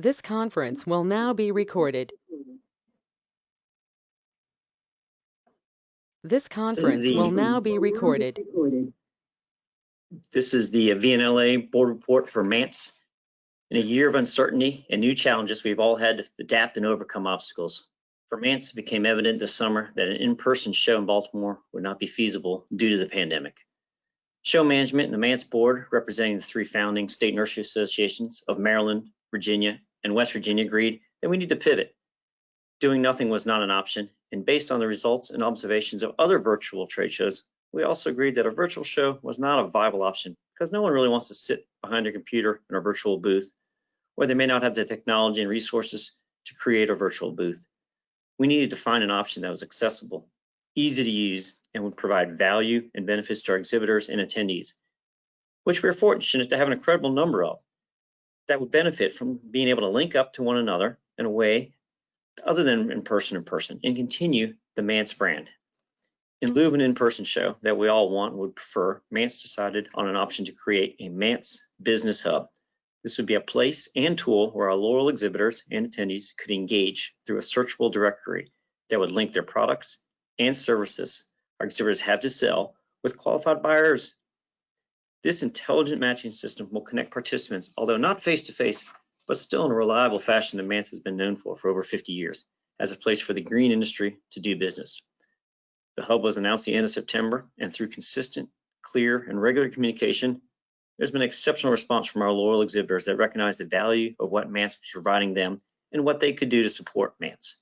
This conference will now be recorded. This conference will now be recorded. This is the VNLA board report for MANTS. In a year of uncertainty and new challenges, we've all had to adapt and overcome obstacles. For MANTS, it became evident this summer that an in-person show in Baltimore would not be feasible due to the pandemic. Show management and the MANTS board, representing the three founding state nursery associations of Maryland, Virginia, and West Virginia, agreed that we need to pivot. Doing nothing was not an option, and based on the results and observations of other virtual trade shows, we also agreed that a virtual show was not a viable option because no one really wants to sit behind a computer in a virtual booth, or they may not have the technology and resources to create a virtual booth. We needed to find an option that was accessible, easy to use, and would provide value and benefits to our exhibitors and attendees, which we're fortunate to have an incredible number of that would benefit from being able to link up to one another in a way other than in person and continue the MANTS brand. In lieu of an in-person show that we all want and would prefer, MANTS decided on an option to create a MANTS Business Hub. This would be a place and tool where our loyal exhibitors and attendees could engage through a searchable directory that would link their products and services our exhibitors have to sell with qualified buyers. This intelligent matching system will connect participants, although not face-to-face, but still in a reliable fashion that MANTS has been known for over 50 years, as a place for the green industry to do business. The hub was announced the end of September, and through consistent, clear, and regular communication, there's been exceptional response from our loyal exhibitors that recognize the value of what MANTS was providing them and what they could do to support MANTS.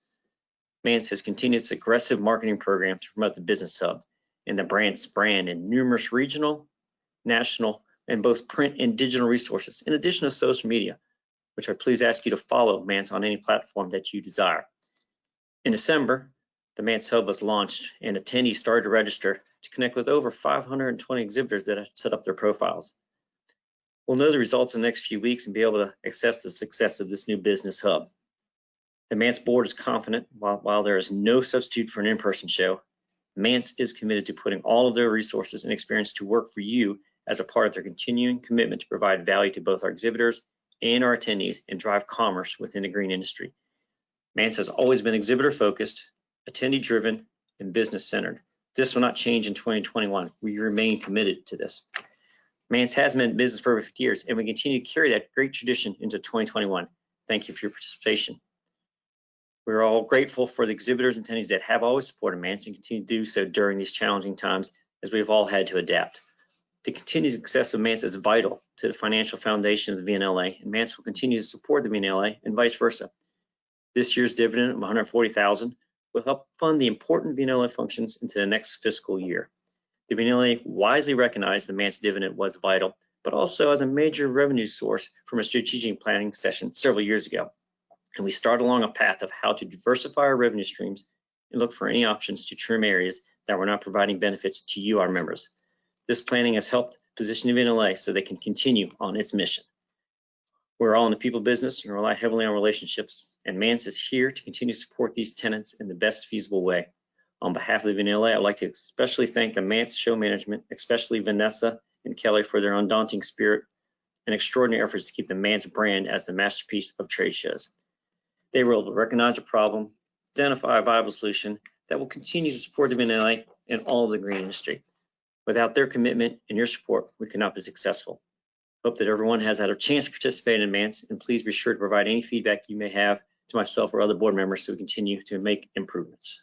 MANTS has continued its aggressive marketing program to promote the Business Hub and the brand in numerous regional, national, and both print and digital resources, in addition to social media, which I please ask you to follow MANTS on any platform that you desire. In December, the MANTS Hub was launched and attendees started to register to connect with over 520 exhibitors that had set up their profiles. We'll know the results in the next few weeks and be able to assess the success of this new Business Hub. The MANTS board is confident while there is no substitute for an in-person show, MANTS is committed to putting all of their resources and experience to work for you as a part of their continuing commitment to provide value to both our exhibitors and our attendees and drive commerce within the green industry. MANTS has always been exhibitor-focused, attendee-driven, and business-centered. This will not change in 2021. We remain committed to this. MANTS has been in business for over 50 years, and we continue to carry that great tradition into 2021. Thank you for your participation. We're all grateful for the exhibitors and attendees that have always supported MANTS and continue to do so during these challenging times as we've all had to adapt. The continued success of MANTS is vital to the financial foundation of the VNLA, and MANTS will continue to support the VNLA and vice versa. This year's dividend of $140,000 will help fund the important VNLA functions into the next fiscal year. The VNLA wisely recognized the MANTS dividend was vital, but also as a major revenue source from a strategic planning session several years ago. And we start along a path of how to diversify our revenue streams and look for any options to trim areas that were not providing benefits to you, our members. This planning has helped position the VNLA so they can continue on its mission. We're all in the people business and rely heavily on relationships, and MANTS is here to continue to support these tenants in the best feasible way. On behalf of the VNLA, I'd like to especially thank the MANTS show management, especially Vanessa and Kelly, for their undaunting spirit and extraordinary efforts to keep the MANTS brand as the masterpiece of trade shows. They were able to recognize a problem, identify a viable solution that will continue to support the VNLA and all of the green industry. Without their commitment and your support, we could not be successful. Hope that everyone has had a chance to participate in MANTS, and please be sure to provide any feedback you may have to myself or other board members so we continue to make improvements.